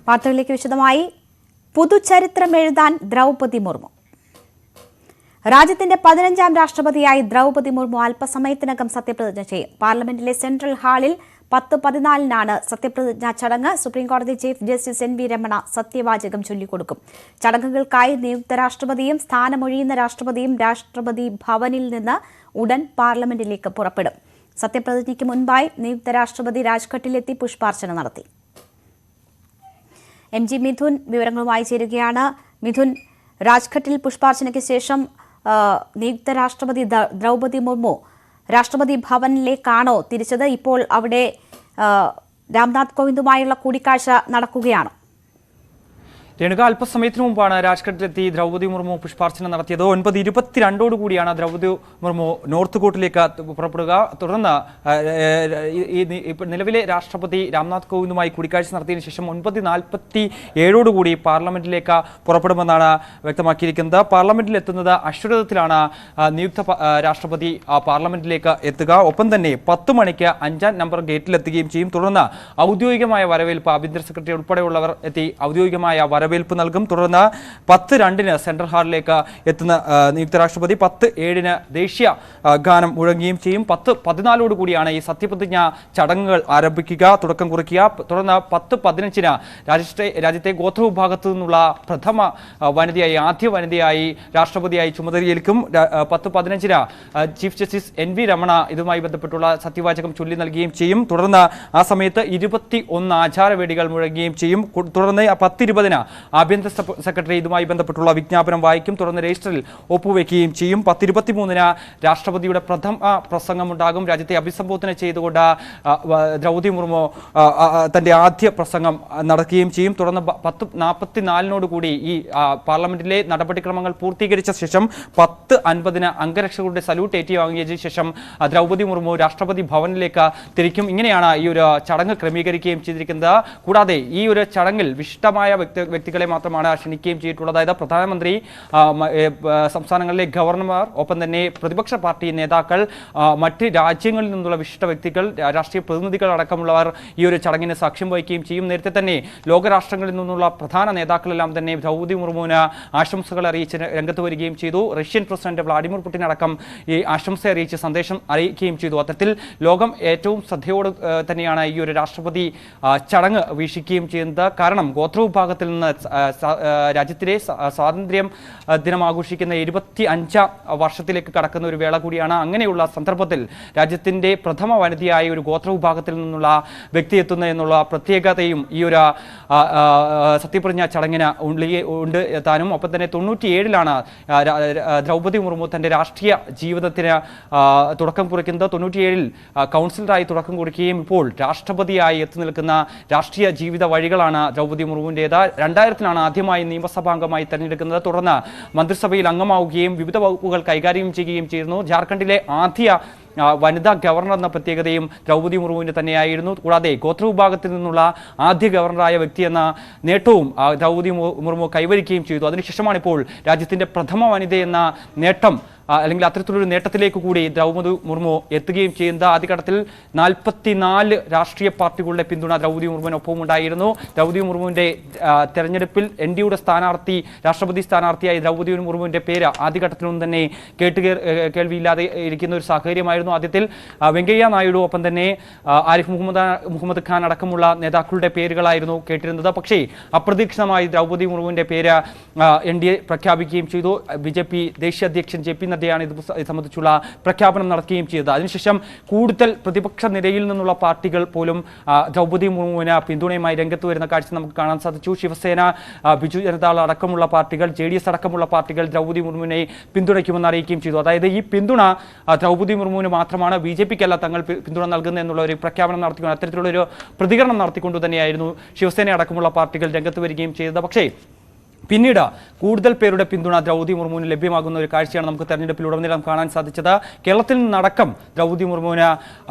വാർത്തകളിലേക്ക് വിശദമായി. പുതുചരിത്രം എഴുതാൻ ദ്രൗപദി മുർമു. രാജ്യത്തിന്റെ 15ാം രാഷ്ട്രപതിയായി ദ്രൗപദി മുർമു അല്പസമയത്തിനകം സത്യപ്രതിജ്ഞ ചെയ്യും. പാർലമെന്റിലെ സെൻട്രൽ ഹാളിൽ 10:14-നാണ് സത്യപ്രതിജ്ഞാ ചടങ്ങ്. സുപ്രീംകോടതി ചീഫ് ജസ്റ്റിസ് NV രമണ സത്യവാചകം ചൊല്ലിക്കൊടുക്കും. ചടങ്ങുകൾക്കായി നിയുക്ത രാഷ്ട്രപതിയും സ്ഥാനമൊഴിയുന്ന രാഷ്ട്രപതിയും രാഷ്ട്രപതി ഭവനിൽ നിന്ന് ഉടൻ പാർലമെന്റിലേക്ക് പുറപ്പെടും. സത്യപ്രതിജ്ഞയ്ക്ക് മുൻപായി നിയുക്ത രാഷ്ട്രപതി രാജ്ഘട്ടിലെത്തി പുഷ്പാർച്ചന നടത്തി. MG മിഥുൻ വിവരങ്ങളുമായി ചേരുകയാണ്. മിഥുൻ, രാജ്ഘട്ടിൽ പുഷ്പാർച്ചനയ്ക്ക് ശേഷം നിയുക്ത രാഷ്ട്രപതി ദ്രൗപദി മുർമു രാഷ്ട്രപതി ഭവനിലേക്കാണോ തിരിച്ചത്? ഇപ്പോൾ അവിടെ രാംനാഥ് കോവിന്ദുമായുള്ള കൂടിക്കാഴ്ച നടക്കുകയാണ്. രേണുക, അല്പസമയത്തിന് മുമ്പാണ് രാജ്ഘട്ടിലെത്തി ദ്രൗപദി മുർമു പുഷ്പാർച്ചന നടത്തിയത്. 9:22 ദ്രൗപദി മുർമു നോർത്ത് കോട്ടിലേക്ക് പുറപ്പെടുക. തുടർന്ന് നിലവിലെ രാഷ്ട്രപതി രാംനാഥ് കോവിന്ദുമായി കൂടിക്കാഴ്ച നടത്തിയതിനു ശേഷം 9:47 പാർലമെന്റിലേക്ക് പുറപ്പെടുമെന്നാണ് വ്യക്തമാക്കിയിരിക്കുന്നത്. പാർലമെന്റിൽ എത്തുന്നത് അശ്വരഥത്തിലാണ് നിയുക്ത രാഷ്ട്രപതി പാർലമെന്റിലേക്ക് എത്തുക. ഒപ്പം തന്നെ 10 മണിക്ക് 5ാം നമ്പർ ഗേറ്റിലെത്തുകയും ചെയ്യും. തുടർന്ന് ഔദ്യോഗികമായ വരവേൽപ്പ് ആഭ്യന്തര സെക്രട്ടറി ഉൾപ്പെടെയുള്ളവർ എത്തി ഔദ്യോഗികമായ വരവേൽപ്പ് നൽകും. തുടർന്ന് 10:02 സെൻട്രൽ ഹാളിലേക്ക് എത്തുന്ന നിയുക്ത രാഷ്ട്രപതി 10:07 ദേശീയ ഗാനം മുഴങ്ങുകയും ചെയ്യും. 10:14 ഈ സത്യപ്രതിജ്ഞ ചടങ്ങുകൾ ആരംഭിക്കുക, തുടക്കം കുറിക്കുക. തുടർന്ന് 10:15 രാജ്യത്തെ ഗോത്രവിഭാഗത്തു നിന്നുള്ള പ്രഥമ വനിതയായി, ആദ്യ വനിതയായി രാഷ്ട്രപതിയായി ചുമതലയേൽക്കും. 10:15 ചീഫ് ജസ്റ്റിസ് NV രമണ ഇതുമായി ബന്ധപ്പെട്ടുള്ള സത്യവാചകം ചൊല്ലി നൽകുകയും ചെയ്യും. തുടർന്ന് ആ സമയത്ത് 21 ആചാരവേദികൾ മുഴങ്ങുകയും ചെയ്യും. തുടർന്ന് 10:20 ആഭ്യന്തര സെക്രട്ടറി ഇതുമായി ബന്ധപ്പെട്ടുള്ള വിജ്ഞാപനം വായിക്കും. തുടർന്ന് രജിസ്റ്ററിൽ ഒപ്പുവെക്കുകയും ചെയ്യും. 10:23 രാഷ്ട്രപതിയുടെ പ്രഥമ പ്രസംഗമുണ്ടാകും. രാജ്യത്തെ അഭിസംബോധന ചെയ്തുകൊണ്ട് ദ്രൗപദി മുർമു തന്റെ ആദ്യ പ്രസംഗം നടക്കുകയും ചെയ്യും. തുടർന്ന് 10:44 ഈ പാർലമെന്റിലെ നടപടിക്രമങ്ങൾ പൂർത്തീകരിച്ച ശേഷം 10:50 അംഗരക്ഷകരുടെ സല്യൂട്ട് ഏറ്റുവാങ്ങിയതിനു ശേഷം ദ്രൗപദി മുർമു രാഷ്ട്രപതി ഭവനിലേക്ക് തിരിക്കും. ഇങ്ങനെയാണ് ഈ ഒരു ചടങ്ങ് ക്രമീകരിക്കുകയും ചെയ്തിരിക്കുന്നത്. കൂടാതെ ഈ ഒരു ചടങ്ങിൽ വിശിഷ്ടമായ വ്യക്തികളെ മാത്രമാണ് ക്ഷണിക്കുകയും ചെയ്തിട്ടുള്ളത്. അതായത് പ്രധാനമന്ത്രി, സംസ്ഥാനങ്ങളിലെ ഗവർണർമാർ, ഒപ്പം തന്നെ പ്രതിപക്ഷ പാർട്ടി നേതാക്കൾ, മറ്റ് രാജ്യങ്ങളിൽ നിന്നുള്ള വിശിഷ്ട വ്യക്തികൾ, രാഷ്ട്രീയ പ്രതിനിധികൾ അടക്കമുള്ളവർ ഈ ഒരു ചടങ്ങിന് സാക്ഷ്യം വഹിക്കുകയും ചെയ്യും. നേരത്തെ തന്നെ ലോകരാഷ്ട്രങ്ങളിൽ നിന്നുള്ള പ്രധാന നേതാക്കളെല്ലാം തന്നെ ദ്രൗപദി മുർമുവിന് ആശംസകൾ അറിയിച്ച് രംഗത്ത് വരികയും ചെയ്തു. റഷ്യൻ പ്രസിഡന്റ് വ്ളാഡിമിർ പുടിൻ അടക്കം ഈ ആശംസ അറിയിച്ച് സന്ദേശം അറിയിക്കുകയും ചെയ്തു. അത്തരത്തിൽ ലോകം ഏറ്റവും ശ്രദ്ധയോട് തന്നെയാണ് ഈ ഒരു രാഷ്ട്രപതി ചടങ്ങ് വീക്ഷിക്കുകയും ചെയ്യുന്നത്. കാരണം ഗോത്രവിഭാഗത്തിൽ നിന്ന് രാജ്യത്തിലെ സ്വാതന്ത്ര്യം ദിനം ആഘോഷിക്കുന്ന 25ാം വർഷത്തിലേക്ക് കടക്കുന്ന ഒരു വേള കൂടിയാണ്. അങ്ങനെയുള്ള സന്ദർഭത്തിൽ രാജ്യത്തിന്റെ പ്രഥമ വനിതയായ ഒരു ഗോത്രവിഭാഗത്തിൽ നിന്നുള്ള വ്യക്തി എത്തുന്ന എന്നുള്ള പ്രത്യേകതയും ഈ ഒരു സത്യപ്രതിജ്ഞാ ചടങ്ങിന് ഉണ്ട് താനും. ഒപ്പം തന്നെ 97 ദ്രൗപദി മുർമു തന്റെ രാഷ്ട്രീയ ജീവിതത്തിന് തുടക്കം കുറിക്കുന്നത്. 97 കൗൺസിലറായി തുടക്കം കുറിക്കുകയും ഇപ്പോൾ രാഷ്ട്രപതിയായി എത്തി നിൽക്കുന്ന രാഷ്ട്രീയ ജീവിത വഴികളാണ് ദ്രൗപദി മുർമുവിൻ്റേത്. 2000 ആദ്യമായി നിയമസഭാംഗമായി തെരഞ്ഞെടുക്കുന്നത്. തുടർന്ന് മന്ത്രിസഭയിൽ അംഗമാവുകയും വിവിധ വകുപ്പുകൾ കൈകാര്യം ചെയ്യുകയും ചെയ്യുന്നു. ജാർഖണ്ഡിലെ ആദ്യ വനിതാ ഗവർണർ എന്ന പ്രത്യേകതയും ദ്രൗപദി മുർമുവിന് തന്നെയായിരുന്നു. കൂടാതെ ഗോത്രവിഭാഗത്തിൽ നിന്നുള്ള ആദ്യ ഗവർണറായ വ്യക്തി എന്ന നേട്ടവും ദ്രൗപദി മുർമു കൈവരിക്കുകയും ചെയ്തു. അതിനുശേഷമാണ് ഇപ്പോൾ രാജ്യത്തിന്റെ പ്രഥമ വനിത എന്ന നേട്ടം, അല്ലെങ്കിൽ അത്തരത്തിലൊരു നേട്ടത്തിലേക്ക് കൂടി ദ്രൗപദി മുർമു എത്തുകയും ചെയ്യുന്നത്. ആദ്യഘട്ടത്തിൽ 44 രാഷ്ട്രീയ പാർട്ടികളുടെ പിന്തുണ ദ്രൗപദി മുർമുവിനൊപ്പം ഉണ്ടായിരുന്നു. ദ്രൗപദി മുർമുവിന്റെ തെരഞ്ഞെടുപ്പിൽ NDയുടെ സ്ഥാനാർത്ഥി, രാഷ്ട്രപതി സ്ഥാനാർത്ഥിയായി ദ്രൗപദി മുർമുവിന്റെ പേര് ആദ്യഘട്ടത്തിലൊന്നും തന്നെ കേൾവിയില്ലാതെ ഇരിക്കുന്ന ഒരു സാഹചര്യമായിരുന്നു. ആദ്യത്തിൽ വെങ്കയ്യ നായിഡു, ഒപ്പം തന്നെ ആരിഫ് മുഹമ്മദ് ഖാൻ അടക്കമുള്ള നേതാക്കളുടെ പേരുകളായിരുന്നു കേട്ടിരുന്നത്. പക്ഷേ അപ്രതീക്ഷിതമായി ദ്രൗപദി മുർമുവിന്റെ പേര് NDA പ്രഖ്യാപിക്കുകയും ചെയ്തു. BJP ദേശീയ അധ്യക്ഷൻ JP നദ്ദയാണ് ഇത് സംബന്ധിച്ചുള്ള പ്രഖ്യാപനം നടത്തുകയും ചെയ്തത്. അതിനുശേഷം കൂടുതൽ പ്രതിപക്ഷ നിരയിൽ നിന്നുള്ള പാർട്ടികൾ പോലും ദ്രൗപദി മുർമുവിന് പിന്തുണയുമായി രംഗത്ത് വരുന്ന കാഴ്ച നമുക്ക് കാണാൻ സാധിച്ചു. ശിവസേന, ബിജു ജനതാദൾ അടക്കമുള്ള പാർട്ടികൾ, JDS അടക്കമുള്ള പാർട്ടികൾ ദ്രൗപദി മുർമുവിനെ പിന്തുണയ്ക്കുമെന്ന് അറിയിക്കുകയും ചെയ്തു. അതായത് ഈ പിന്തുണ ദ്രൗപദി മുർമുവിന് മാത്രമാണ്, BJPക്കല്ല തങ്ങൾ പിന്തുണ നൽകുന്നത് എന്നുള്ള ഒരു പ്രഖ്യാപനം നടത്തിക്കൊണ്ട്, അത്തരത്തിലുള്ളൊരു പ്രതികരണം നടത്തിക്കൊണ്ട് തന്നെയായിരുന്നു ശിവസേന അടക്കമുള്ള പാർട്ടികൾ രംഗത്ത് വരികയും ചെയ്തത്. പക്ഷേ പിന്നീട് കൂടുതൽ പേരുടെ പിന്തുണ ദ്രൗപദി മുർമുവിന് ലഭ്യമാകുന്ന ഒരു കാഴ്ചയാണ് നമുക്ക് തെരഞ്ഞെടുപ്പിലുടനീളം കാണാൻ സാധിച്ചത്. കേരളത്തിൽ നിന്നടക്കം ദ്രൗപദി മുർമുവിന്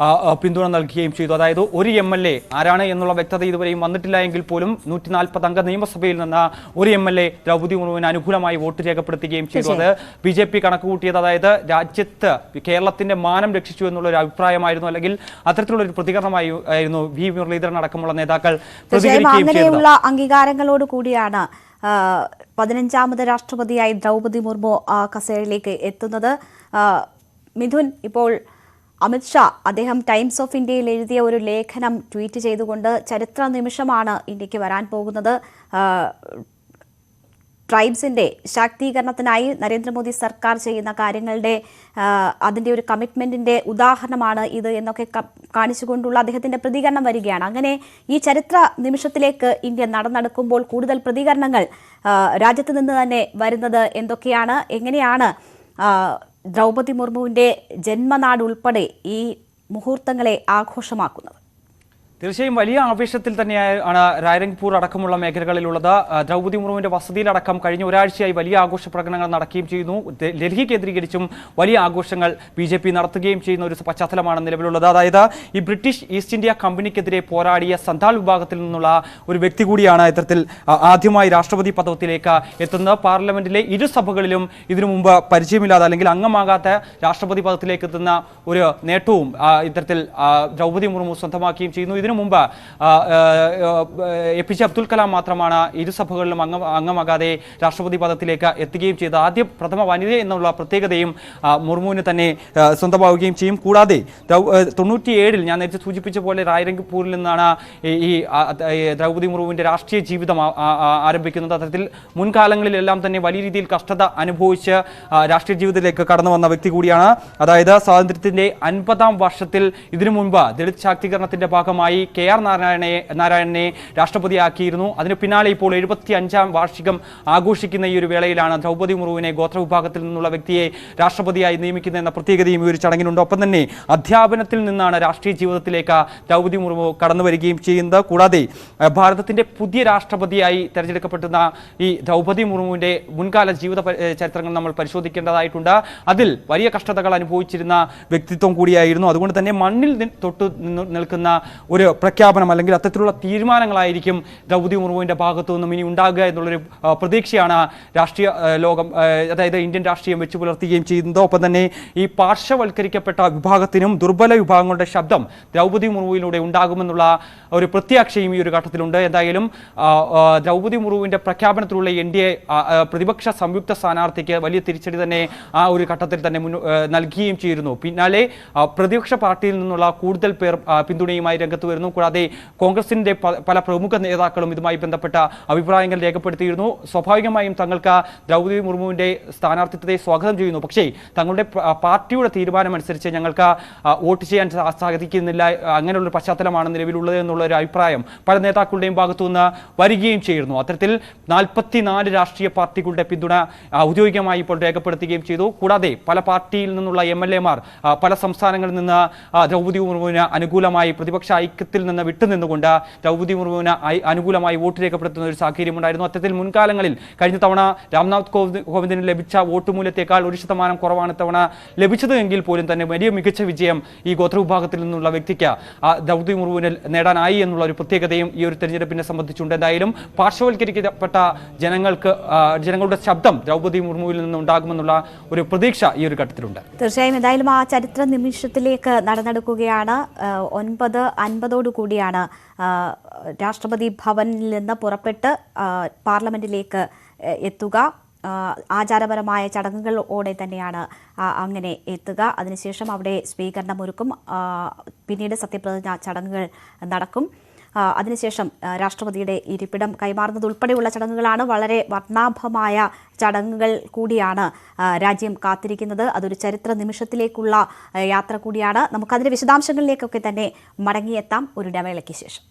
പിന്തുണ നൽകുകയും ചെയ്തു. അതായത് ഒരു MLA ആരാണ് എന്നുള്ള വ്യക്തത ഇതുവരെയും വന്നിട്ടില്ല എങ്കിൽ പോലും 140 അംഗ നിയമസഭയിൽ നിന്ന് ഒരു MLA ദ്രൗപദി മുർമുവിന് അനുകൂലമായി വോട്ട് രേഖപ്പെടുത്തുകയും ചെയ്തു. അത് BJP കണക്കുകൂട്ടിയത്, അതായത് രാജ്യത്ത് കേരളത്തിന്റെ മാനം രക്ഷിച്ചു എന്നുള്ള ഒരു അഭിപ്രായമായിരുന്നു, അല്ലെങ്കിൽ അത്തരത്തിലുള്ള ഒരു പ്രതികരണമായിരുന്നു V മുരളീധരൻ അടക്കമുള്ള നേതാക്കൾ പ്രതികരിക്കുകയും ചെയ്തത്. അംഗീകാരങ്ങളോട് കൂടിയാണ് 15ാമത് രാഷ്ട്രപതിയായി ദ്രൗപദി മുർമു കസേരയിലേക്ക് എത്തുന്നത്. മിഥുൻ, ഇപ്പോൾ അമിത്ഷാ അദ്ദേഹം ടൈംസ് ഓഫ് ഇന്ത്യയിൽ എഴുതിയ ഒരു ലേഖനം ട്വീറ്റ് ചെയ്തുകൊണ്ട് ചരിത്ര നിമിഷമാണ് ഇന്ത്യക്ക് വരാൻ പോകുന്നത്, ട്രൈബ്സിന്റെ ശാക്തീകരണത്തിനായി നരേന്ദ്രമോദി സർക്കാർ ചെയ്യുന്ന കാര്യങ്ങളുടെ അതിൻ്റെ ഒരു കമ്മിറ്റ്മെന്റിന്റെ ഉദാഹരണമാണ് ഇത് എന്നൊക്കെ കാണിച്ചുകൊണ്ടുള്ള അദ്ദേഹത്തിന്റെ പ്രതികരണം വരികയാണ്. അങ്ങനെ ഈ ചരിത്ര നിമിഷത്തിലേക്ക് ഇന്ത്യ നടന്നെടുക്കുമ്പോൾ കൂടുതൽ പ്രതികരണങ്ങൾ രാജ്യത്ത് നിന്ന് തന്നെ വരുന്നത് എന്തൊക്കെയാണ്? എങ്ങനെയാണ് ദ്രൗപദി മുർമുവിന്റെ ജന്മനാട് ഉൾപ്പെടെ ഈ മുഹൂർത്തങ്ങളെ ആഘോഷമാക്കുന്നത്? തീർച്ചയായും വലിയ ആവേശത്തിൽ തന്നെയാണ് രായ്രംഗ്പൂർ അടക്കമുള്ള മേഖലകളിലുള്ളത്. ദ്രൗപദി മുർമുവിന്റെ വസതിയിലടക്കം കഴിഞ്ഞ ഒരാഴ്ചയായി വലിയ ആഘോഷ പ്രകടനങ്ങൾ നടക്കുകയും ചെയ്യുന്നു. ഡൽഹി കേന്ദ്രീകരിച്ചും വലിയ ആഘോഷങ്ങൾ BJP നടത്തുകയും ചെയ്യുന്ന ഒരു പശ്ചാത്തലമാണ് നിലവിലുള്ളത്. അതായത് ഈ ബ്രിട്ടീഷ് ഈസ്റ്റ് ഇന്ത്യ കമ്പനിക്കെതിരെ പോരാടിയ സന്താൾ വിഭാഗത്തിൽ നിന്നുള്ള ഒരു വ്യക്തി കൂടിയാണ് ഇത്തരത്തിൽ ആദ്യമായി രാഷ്ട്രപതി പദത്തിലേക്ക് എത്തുന്നത്. പാർലമെന്റിലെ ഇരുസഭകളിലും ഇതിനു മുമ്പ് പരിചയമില്ലാതെ അല്ലെങ്കിൽ അംഗമാകാത്ത രാഷ്ട്രപതി പദത്തിലേക്ക് എത്തുന്ന ഒരു നേട്ടവും ഇത്തരത്തിൽ ദ്രൗപദി മുർമു സ്വന്തമാക്കുകയും ചെയ്യുന്നു. ഇതിനു മുമ്പ് APJ അബ്ദുൽ കലാം മാത്രമാണ് ഇരുസഭകളിലും അംഗമാകാതെ രാഷ്ട്രപതി പദത്തിലേക്ക് എത്തുകയും ചെയ്തത്. ആദ്യ പ്രഥമ വനിത എന്നുള്ള പ്രത്യേകതയും മുർമുവിന് തന്നെ സ്വന്തമാവുകയും ചെയ്യും. കൂടാതെ 97-ൽ ഞാൻ നേരത്തെ സൂചിപ്പിച്ച പോലെ രായ്രംഗ്പൂരിൽ നിന്നാണ് ഈ ദ്രൗപദി മുർമുവിന്റെ രാഷ്ട്രീയ ജീവിതം ആരംഭിക്കുന്നത്. അത്തരത്തിൽ മുൻകാലങ്ങളിലെല്ലാം തന്നെ വലിയ രീതിയിൽ കഷ്ടത അനുഭവിച്ച് രാഷ്ട്രീയ ജീവിതത്തിലേക്ക് കടന്നു വന്ന വ്യക്തി കൂടിയാണ്. അതായത് സ്വാതന്ത്ര്യത്തിന്റെ 50ാം വർഷത്തിൽ ഇതിനു മുൻപ് ദളിത് ശാക്തീകരണത്തിന്റെ ഭാഗമായി KR നാരായണനെ രാഷ്ട്രപതിയാക്കിയിരുന്നു. അതിന് പിന്നാലെ ഇപ്പോൾ 75ാം വാർഷികം ആഘോഷിക്കുന്ന ഈ ഒരു വേളയിലാണ് ദ്രൗപദി മുർമുവിനെ ഗോത്രവിഭാഗത്തിൽ നിന്നുള്ള വ്യക്തിയെ രാഷ്ട്രപതിയായി നിയമിക്കുന്ന എന്ന പ്രത്യേകതയും ഈ ഒരു ചടങ്ങിനുണ്ട്. ഒപ്പം തന്നെ അധ്യാപനത്തിൽ നിന്നാണ് രാഷ്ട്രീയ ജീവിതത്തിലേക്ക് ദ്രൗപദി മുർമു കടന്നു വരികയും ചെയ്യുന്നത്. കൂടാതെ ഭാരതത്തിന്റെ പുതിയ രാഷ്ട്രപതിയായി തെരഞ്ഞെടുക്കപ്പെടുന്ന ഈ ദ്രൗപദി മുർമുവിന്റെ മുൻകാല ജീവിത ചരിത്രങ്ങൾ നമ്മൾ പരിശോധിക്കേണ്ടതായിട്ടുണ്ട്. അതിൽ വലിയ കഷ്ടതകൾ അനുഭവിച്ചിരുന്ന വ്യക്തിത്വം കൂടിയായിരുന്നു. അതുകൊണ്ട് തന്നെ മണ്ണിൽ തൊട്ട് നിൽക്കുന്ന ഒരു പ്രഖ്യാപനം അല്ലെങ്കിൽ അത്തരത്തിലുള്ള തീരുമാനങ്ങളായിരിക്കും ദ്രൗപദി മുർമുവിന്റെ ഭാഗത്തു നിന്നും ഇനി ഉണ്ടാകുക എന്നുള്ളൊരു പ്രതീക്ഷയാണ് രാഷ്ട്രീയ ലോകം, അതായത് ഇന്ത്യൻ രാഷ്ട്രീയം വെച്ച് പുലർത്തുകയും ചെയ്യുന്നത്. ഒപ്പം തന്നെ ഈ പാർശ്വവൽക്കരിക്കപ്പെട്ട വിഭാഗത്തിനും ദുർബല വിഭാഗങ്ങളുടെ ശബ്ദം ദ്രൗപദി മുർമുവിലൂടെ ഉണ്ടാകുമെന്നുള്ള ഒരു പ്രത്യാശയും ഈ ഒരു ഘട്ടത്തിലുണ്ട്. എന്തായാലും ദ്രൗപദി മുർമുവിന്റെ പ്രഖ്യാപനത്തിലുള്ള NDA പ്രതിപക്ഷ സംയുക്ത സ്ഥാനാർത്ഥിക്ക് വലിയ തിരിച്ചടി തന്നെ ആ ഒരു ഘട്ടത്തിൽ തന്നെ നൽകുകയും ചെയ്തിരുന്നു. പിന്നാലെ പ്രതിപക്ഷ പാർട്ടിയിൽ നിന്നുള്ള കൂടുതൽ പേർ പിന്തുണയുമായി രംഗത്ത് വരുന്നു. കൂടാതെ കോൺഗ്രസിന്റെ പല പ്രമുഖ നേതാക്കളും ഇതുമായി ബന്ധപ്പെട്ട അഭിപ്രായങ്ങൾ രേഖപ്പെടുത്തിയിരുന്നു. സ്വാഭാവികമായും തങ്ങൾക്ക് ദ്രൗപദി മുർമുവിന്റെ സ്ഥാനാർത്ഥിത്വത്തെ സ്വാഗതം ചെയ്യുന്നു, പക്ഷേ തങ്ങളുടെ പാർട്ടിയുടെ തീരുമാനമനുസരിച്ച് ഞങ്ങൾക്ക് വോട്ട് ചെയ്യാൻ സാധിക്കുന്നില്ല, അങ്ങനെയുള്ള പശ്ചാത്തലമാണ് നിലവിലുള്ളത് എന്നുള്ള ഒരു അഭിപ്രായം പല നേതാക്കളുടെയും ഭാഗത്തുനിന്ന് വരികയും ചെയ്യുന്നു. അത്തരത്തിൽ 44 രാഷ്ട്രീയ പാർട്ടികളുടെ പിന്തുണ ഔദ്യോഗികമായി ഇപ്പോൾ രേഖപ്പെടുത്തുകയും ചെയ്തു. കൂടാതെ പല പാർട്ടിയിൽ നിന്നുള്ള MLA-മാർ പല സംസ്ഥാനങ്ങളിൽ നിന്ന് ദ്രൗപദി മുർമുവിന് അനുകൂലമായി പ്രതിപക്ഷ ഐക്യത്തിൽ നിന്ന് വിട്ടുനിന്നുകൊണ്ട് ദ്രൗപദി മുർമുവിന് അനുകൂലമായി വോട്ട് രേഖപ്പെടുത്തുന്ന ഒരു സാഹചര്യമുണ്ടായിരുന്നു. അത്തരത്തിൽ മുൻകാലങ്ങളിൽ കഴിഞ്ഞ തവണ രാംനാഥ് കോവിന്ദിന് ലഭിച്ച വോട്ട് മൂല്യത്തേക്കാൾ 1% കുറവാണ് തവണ ലഭിച്ചത് എങ്കിൽ പോലും തന്നെ വലിയ മികച്ച വിജയം ഈ ഗോത്രവിഭാഗത്തിൽ നിന്നുള്ള വ്യക്തിക്ക് ദ്രൗപദി മുർമുവിന് നേടാനായി എന്നുള്ള ഒരു പ്രത്യേകതയും ഈ ഒരു തെരഞ്ഞെടുപ്പിനെ സംബന്ധിച്ചുണ്ട്. എന്തായാലും പാർശ്വവൽക്കരിക്കപ്പെട്ട ജനങ്ങളുടെ ശബ്ദം ദ്രൗപദി മുർമുവിൽ നിന്ന് ഉണ്ടാകുമെന്നുള്ള ഒരു പ്രതീക്ഷ ഈ ഒരു ഘട്ടത്തിലുണ്ട്. തീർച്ചയായും എന്തായാലും ആ ചരിത്ര നിമിഷത്തിലേക്ക് നടന്നെടുക്കുകയാണ്. 9:50 കൂടിയാണ് രാഷ്ട്രപതി ഭവനിൽ നിന്ന് പുറപ്പെട്ട് പാർലമെന്റിലേക്ക് എത്തുക. ആചാരപരമായ ചടങ്ങുകളോടെ തന്നെയാണ് അങ്ങനെ എത്തുക. അതിനുശേഷം അവിടെ സ്വീകരണമൊരുക്കും, പിന്നീട് സത്യപ്രതിജ്ഞ ചടങ്ങുകൾ നടക്കും. അതിനുശേഷം രാഷ്ട്രപതിയുടെ ഇരിപ്പിടം കൈമാറുന്നത് ഉൾപ്പെടെയുള്ള ചടങ്ങുകളാണ്. വളരെ വർണ്ണാഭമായ ചടങ്ങുകൾ കൂടിയാണ് രാജ്യം കാത്തിരിക്കുന്നത്. അതൊരു ചരിത്ര നിമിഷത്തിലേക്കുള്ള യാത്ര കൂടിയാണ്. നമുക്കതിൻ്റെ വിശദാംശങ്ങളിലേക്കൊക്കെ തന്നെ മടങ്ങിയെത്താം ഒരു ഇടവേളയ്ക്ക് ശേഷം.